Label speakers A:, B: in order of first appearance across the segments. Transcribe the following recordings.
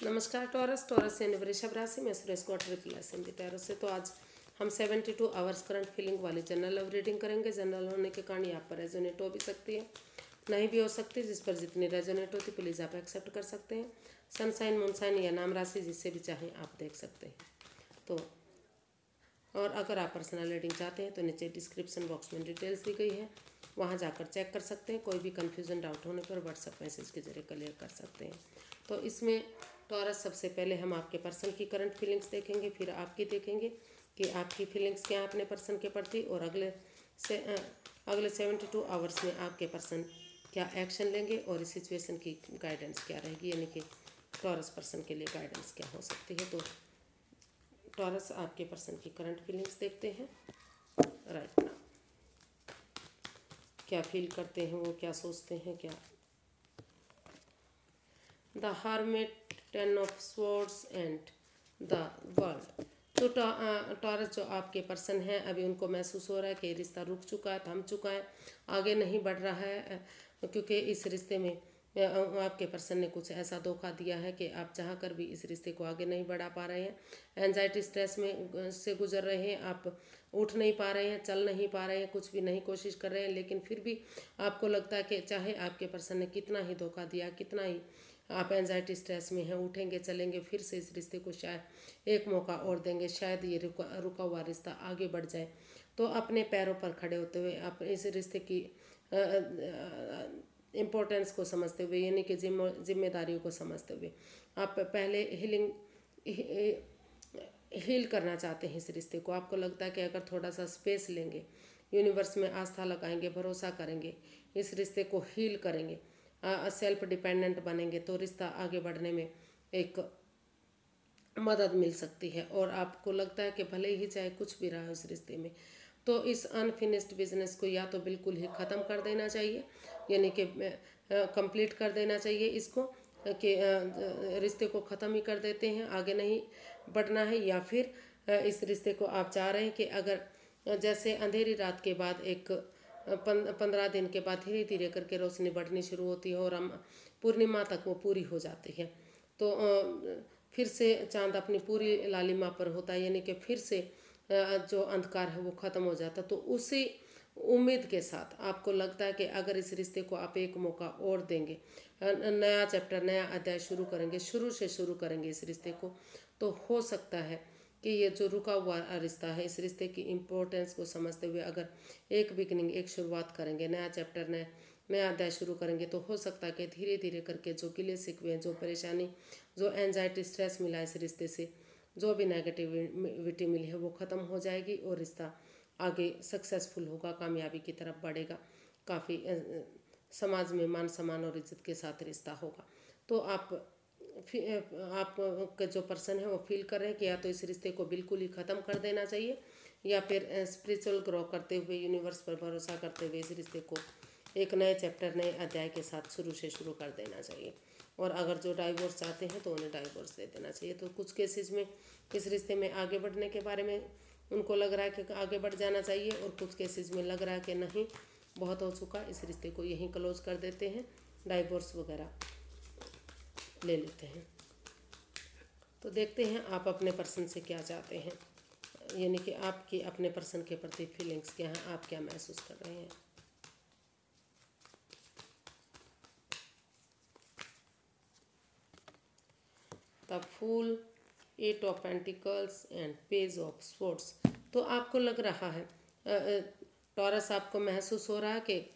A: नमस्कार टॉरस यानी वृषभ राशि में सुरेश को ट्रिपल एस इन टैरो से। तो आज हम 72 आवर्स करंट फीलिंग वाली जनरल लव रीडिंग करेंगे। जनरल होने के कारण यहाँ पर रेजोनेट हो भी सकती है, नहीं भी हो सकती। जिस पर जितनी रेजोनेट होती प्लीज़ आप एक्सेप्ट कर सकते हैं। सनसाइन मूनसाइन या नाम राशि जिससे भी चाहें आप देख सकते हैं। तो और अगर आप पर्सनल रीडिंग चाहते हैं तो नीचे डिस्क्रिप्शन बॉक्स में डिटेल्स दी गई है, वहाँ जाकर चेक कर सकते हैं। कोई भी कन्फ्यूज़न डाउट होने पर व्हाट्सएप मैसेज के जरिए क्लियर कर सकते हैं। तो इसमें टॉरस सबसे पहले हम आपके पर्सन की करंट फीलिंग्स देखेंगे, फिर आपकी देखेंगे कि आपकी फीलिंग्स क्या है अपने पर्सन के प्रति, और अगले 72 आवर्स में आपके पर्सन क्या एक्शन लेंगे और इस सिचुएशन की गाइडेंस क्या रहेगी, यानी कि टॉरस पर्सन के लिए गाइडेंस क्या हो सकती है। तो टॉरस आपके पर्सन की करंट फीलिंग्स देखते हैं राइट नाउ। क्या फील करते हैं वो, क्या सोचते हैं, क्या। The hermit, 10 of swords and the world. तो टॉरस जो आपके पर्सन हैं, अभी उनको महसूस हो रहा है कि रिश्ता रुक चुका है, थम चुका है, आगे नहीं बढ़ रहा है, क्योंकि इस रिश्ते में आपके पर्सन ने कुछ ऐसा धोखा दिया है कि आप चाह कर भी इस रिश्ते को आगे नहीं बढ़ा पा रहे हैं। एंजाइटी स्ट्रेस में से गुजर रहे हैं, आप उठ नहीं पा रहे हैं, चल नहीं पा रहे हैं, कुछ भी नहीं कोशिश कर रहे हैं, लेकिन फिर भी आपको लगता है कि चाहे आपके पर्सन ने कितना ही धोखा दिया, कितना ही आप एंजाइटी स्ट्रेस में हैं, उठेंगे चलेंगे फिर से इस रिश्ते को शायद एक मौका और देंगे, शायद ये रुका हुआ रिश्ता आगे बढ़ जाए। तो अपने पैरों पर खड़े होते हुए आप इस रिश्ते की इम्पोर्टेंस को समझते हुए, यानी कि जिम्मेदारियों को समझते हुए आप पहले हील करना चाहते हैं इस रिश्ते को। आपको लगता है कि अगर थोड़ा सा स्पेस लेंगे, यूनिवर्स में आस्था लगाएंगे, भरोसा करेंगे, इस रिश्ते को हील करेंगे, सेल्फ डिपेंडेंट बनेंगे, तो रिश्ता आगे बढ़ने में एक मदद मिल सकती है। और आपको लगता है कि भले ही चाहे कुछ भी रहा हो इस रिश्ते में, तो इस अनफिनिश्ड बिजनेस को या तो बिल्कुल ही ख़त्म कर देना चाहिए, यानी कि कंप्लीट कर देना चाहिए इसको, कि रिश्ते को ख़त्म ही कर देते हैं, आगे नहीं बढ़ना है। या फिर इस रिश्ते को आप चाह रहे हैं कि अगर जैसे अंधेरी रात के बाद एक 15 दिन के बाद धीरे धीरे करके रोशनी बढ़नी शुरू होती है और हम पूर्णिमा तक वो पूरी हो जाती है, तो फिर से चांद अपनी पूरी लालिमा पर होता है, यानी कि फिर से जो अंधकार है वो ख़त्म हो जाता है। तो उसी उम्मीद के साथ आपको लगता है कि अगर इस रिश्ते को आप एक मौका और देंगे, नया चैप्टर, नया अध्याय शुरू करेंगे, शुरू से शुरू करेंगे इस रिश्ते को, तो हो सकता है कि ये जो रुका हुआ रिश्ता है, इस रिश्ते की इम्पोर्टेंस को समझते हुए अगर एक बिगनिंग, एक शुरुआत करेंगे, नया चैप्टर, नया अध्याय शुरू करेंगे, तो हो सकता है कि धीरे धीरे करके जो गिले शिकवे, जो परेशानी, जो एंजाइटी स्ट्रेस मिला इस रिश्ते से, जो भी नेगेटिविटी मिली है वो ख़त्म हो जाएगी और रिश्ता आगे सक्सेसफुल होगा, कामयाबी की तरफ बढ़ेगा, काफ़ी समाज में मान सम्मान और इज्जत के साथ रिश्ता होगा। तो आपका जो पर्सन है वो फील कर रहे हैं कि या तो इस रिश्ते को बिल्कुल ही ख़त्म कर देना चाहिए, या फिर स्पिरिचुअल ग्रो करते हुए, यूनिवर्स पर भरोसा करते हुए इस रिश्ते को एक नए चैप्टर, नए अध्याय के साथ शुरू से शुरू कर देना चाहिए। और अगर जो डाइवोर्स चाहते हैं तो उन्हें डाइवोर्स दे देना चाहिए। तो कुछ केसेस में इस रिश्ते में आगे बढ़ने के बारे में उनको लग रहा है कि आगे बढ़ जाना चाहिए, और कुछ केसेस में लग रहा है कि नहीं, बहुत हो चुका, इस रिश्ते को यहीं क्लोज कर देते हैं, डाइवोर्स वगैरह ले लेते हैं। तो देखते हैं आप अपने पर्सन से क्या चाहते हैं, यानी कि आपकी अपने पर्सन के प्रति फीलिंग्स क्या हैं, आप क्या महसूस कर रहे हैं। The fool, 8 of pentacles and page of swords. तो आपको लग रहा है, टॉरस, आपको महसूस हो रहा है कि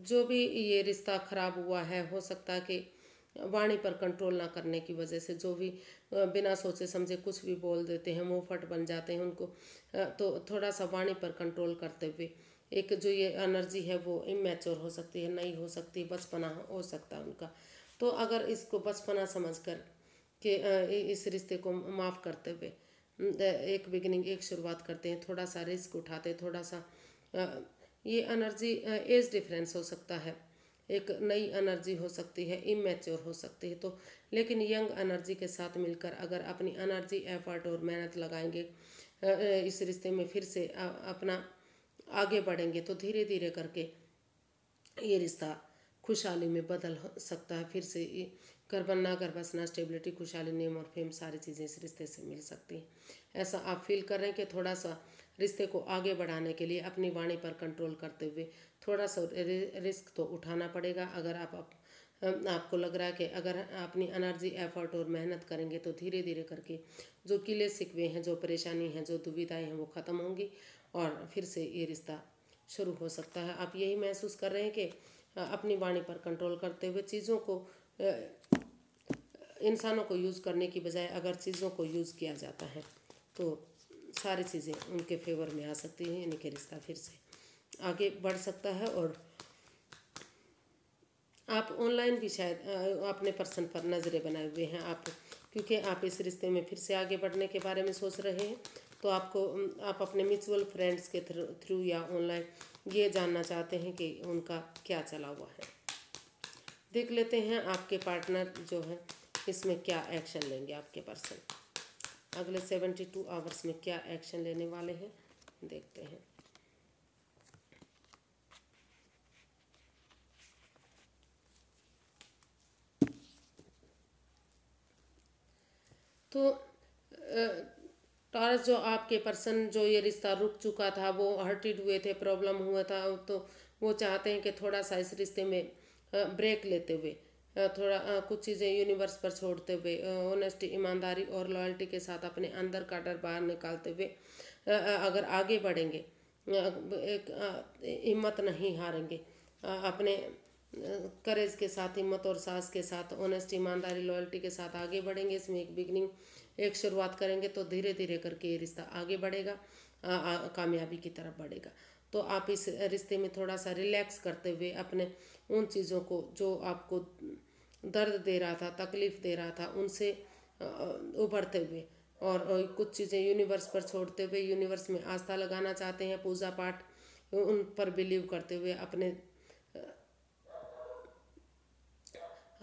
A: जो भी ये रिश्ता खराब हुआ है, हो सकता है कि वाणी पर कंट्रोल ना करने की वजह से, जो भी बिना सोचे समझे कुछ भी बोल देते हैं, मुंह फट बन जाते हैं उनको, तो थोड़ा सा वाणी पर कंट्रोल करते हुए, एक जो ये एनर्जी है वो इमेच्योर हो सकती है, नहीं हो सकती, बचपना हो सकता है उनका। तो अगर इसको बचपना समझकर कि इस रिश्ते को माफ़ करते हुए एक बिगिनिंग, एक शुरुआत करते हैं, थोड़ा सा रिस्क उठाते हैं, थोड़ा सा ये एनर्जी, एज डिफरेंस हो सकता है, एक नई एनर्जी हो सकती है, इमेच्योर हो सकती है, तो लेकिन यंग एनर्जी के साथ मिलकर अगर अपनी एनर्जी, एफर्ट और मेहनत लगाएंगे, इस रिश्ते में फिर से अपना आगे बढ़ेंगे, तो धीरे धीरे करके ये रिश्ता खुशहाली में बदल सकता है, फिर से घर बनना, घर बसना, स्टेबिलिटी, खुशहाली, नेम और फेम, सारी चीज़ें इस रिश्ते से मिल सकती हैं। ऐसा आप फील कर रहे हैं कि थोड़ा सा रिश्ते को आगे बढ़ाने के लिए अपनी वाणी पर कंट्रोल करते हुए थोड़ा सा रिस्क तो उठाना पड़ेगा। अगर आपको लग रहा है कि अगर अपनी एनर्जी, एफर्ट और मेहनत करेंगे तो धीरे धीरे करके जो किले सिकवे हैं, जो परेशानी हैं, जो दुविधाएं हैं, वो ख़त्म होंगी और फिर से ये रिश्ता शुरू हो सकता है। आप यही महसूस कर रहे हैं कि अपनी वाणी पर कंट्रोल करते हुए चीज़ों को, इंसानों को यूज़ करने की बजाय अगर चीज़ों को यूज़ किया जाता है तो सारी चीज़ें उनके फेवर में आ सकती हैं, यानी कि रिश्ता फिर से आगे बढ़ सकता है। और आप ऑनलाइन भी शायद अपने पर्सन पर नज़रें बनाए हुए हैं आप, क्योंकि आप इस रिश्ते में फिर से आगे बढ़ने के बारे में सोच रहे हैं। तो आप अपने म्यूचुअल फ्रेंड्स के थ्रू या ऑनलाइन ये जानना चाहते हैं कि उनका क्या चला हुआ है। देख लेते हैं आपके पार्टनर जो है इसमें क्या एक्शन लेंगे। आपके पर्सन अगले 72 आवर्स में क्या एक्शन लेने वाले हैं, देखते हैं। तो टॉरस, जो आपके पर्सन, जो ये रिश्ता रुक चुका था, वो हर्टेड हुए थे, प्रॉब्लम हुआ था, तो वो चाहते हैं कि थोड़ा सा इस रिश्ते में ब्रेक लेते हुए, थोड़ा कुछ चीज़ें यूनिवर्स पर छोड़ते हुए, ऑनेस्टी, ईमानदारी और लॉयल्टी के साथ अपने अंदर का डर बाहर निकालते हुए अगर आगे बढ़ेंगे, एक हिम्मत नहीं हारेंगे, अपने करेज के साथ, हिम्मत और साहस के साथ, ऑनेस्टी, ईमानदारी, लॉयल्टी के साथ आगे बढ़ेंगे, इसमें एक बिगनिंग, एक शुरुआत करेंगे तो धीरे धीरे करके ये रिश्ता आगे बढ़ेगा, कामयाबी की तरफ बढ़ेगा। तो आप इस रिश्ते में थोड़ा सा रिलैक्स करते हुए अपने उन चीज़ों को जो आपको दर्द दे रहा था, तकलीफ़ दे रहा था, उनसे उभरते हुए और कुछ चीज़ें यूनिवर्स पर छोड़ते हुए यूनिवर्स में आस्था लगाना चाहते हैं, पूजा पाठ उन पर बिलीव करते हुए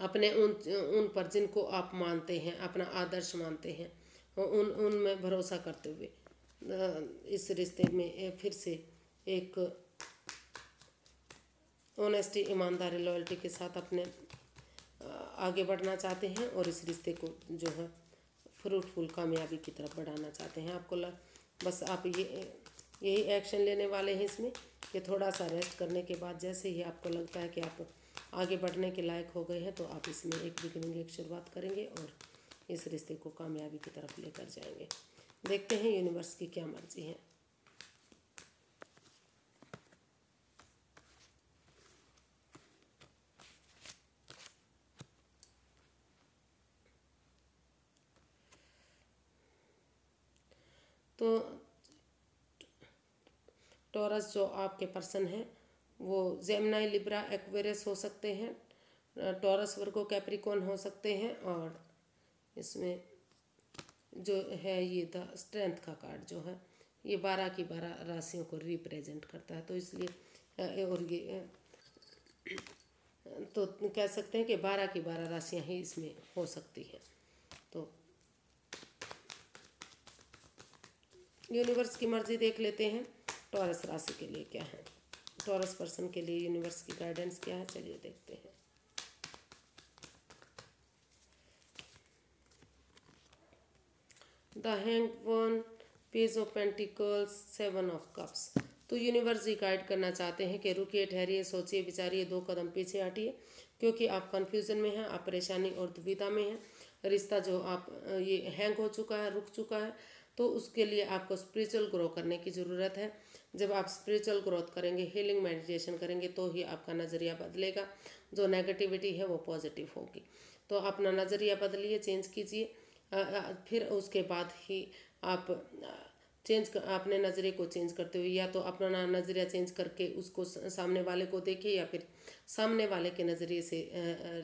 A: अपने उन पर जिनको आप मानते हैं, अपना आदर्श मानते हैं, उनमें भरोसा करते हुए इस रिश्ते में फिर से एक ऑनेस्टी, ईमानदारी, लॉयल्टी के साथ अपने आगे बढ़ना चाहते हैं और इस रिश्ते को जो है फ्रूटफुल, कामयाबी की तरफ बढ़ाना चाहते हैं। बस आप यही एक्शन लेने वाले हैं इसमें कि थोड़ा सा रेस्ट करने के बाद जैसे ही आपको लगता है कि आप आगे बढ़ने के लायक हो गए हैं तो आप इसमें एक बिगिनिंग, एक शुरुआत करेंगे और इस रिश्ते को कामयाबी की तरफ लेकर जाएंगे। देखते हैं यूनिवर्स की क्या मर्जी है। तो टॉरस, जो आपके पर्सन हैं, वो जेमिनी, लिब्रा, एक्वेरियस हो सकते हैं, टॉरस, वर्गो, कैप्रिकॉर्न हो सकते हैं। और इसमें जो है ये द स्ट्रेंथ का कार्ड जो है ये 12 की 12 राशियों को रिप्रेजेंट करता है। तो इसलिए और ये तो कह सकते हैं कि 12 की 12 राशियाँ ही इसमें हो सकती हैं। तो यूनिवर्स की मर्जी देख लेते हैं टॉरस राशि के लिए क्या है, टॉरस पर्सन के लिए यूनिवर्स की गाइडेंस क्या है, चलिए देखते हैं। The hanged one, page of pentacles, 7 of cups. तो यूनिवर्स ही गाइड करना चाहते हैं कि रुकिए, ठहरिए, सोचिए, विचारिए, 2 कदम पीछे हटिए, क्योंकि आप कन्फ्यूजन में हैं, आप परेशानी और दुविधा में हैं। रिश्ता जो आप ये हैंग हो चुका है, रुक चुका है, तो उसके लिए आपको स्पिरिचुअल ग्रो करने की ज़रूरत है। जब आप स्पिरिचुअल ग्रोथ करेंगे, हीलिंग मेडिटेशन करेंगे, तो ही आपका नज़रिया बदलेगा। जो नेगेटिविटी है वो पॉजिटिव होगी। तो अपना नज़रिया बदलिए, चेंज कीजिए, फिर उसके बाद ही आप अपने नज़रिए को चेंज करते हुए या तो अपना नज़रिया चेंज करके उसको सामने वाले को देखिए या फिर सामने वाले के नज़रिए से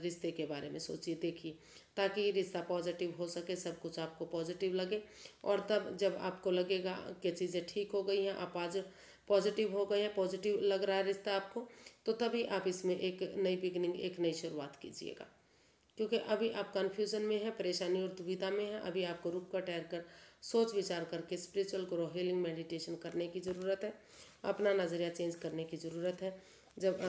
A: रिश्ते के बारे में सोचिए, देखिए, ताकि रिश्ता पॉजिटिव हो सके, सब कुछ आपको पॉजिटिव लगे। और तब जब आपको लगेगा कि चीज़ें ठीक हो गई हैं, आप आज पॉजिटिव हो गए हैं, पॉजिटिव लग रहा है रिश्ता आपको, तो तभी आप इसमें एक नई बिगिनिंग, एक नई शुरुआत कीजिएगा। क्योंकि अभी आप कन्फ्यूज़न में हैं, परेशानी और दुविधा में हैं। अभी आपको रुक कर, ठहर कर, सोच विचार करके स्पिरिचुअल ग्रो, हीलिंग मेडिटेशन करने की ज़रूरत है, अपना नज़रिया चेंज करने की ज़रूरत है। जब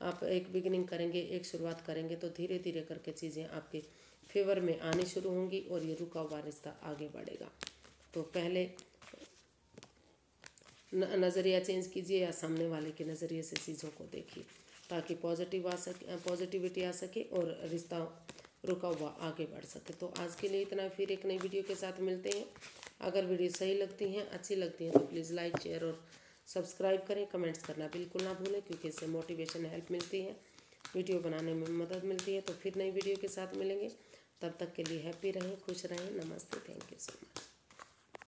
A: आप एक बिगिनिंग करेंगे, एक शुरुआत करेंगे तो धीरे धीरे करके चीज़ें आपके फेवर में आनी शुरू होंगी और ये रुका हुआ रिश्ता आगे बढ़ेगा। तो पहले नज़रिया चेंज कीजिए या सामने वाले के नज़रिए से चीज़ों को देखिए, ताकि पॉजिटिविटी आ सके और रिश्ता रुका हुआ आगे बढ़ सके। तो आज के लिए इतना, फिर एक नई वीडियो के साथ मिलते हैं। अगर वीडियो सही लगती हैं, अच्छी लगती हैं तो प्लीज़ लाइक, शेयर और सब्सक्राइब करें। कमेंट्स करना बिल्कुल ना भूलें, क्योंकि इससे मोटिवेशन हेल्प मिलती है, वीडियो बनाने में मदद मिलती है। तो फिर नई वीडियो के साथ मिलेंगे, तब तक के लिए हैप्पी रहें, खुश रहें। नमस्ते, थैंक यू सो मच।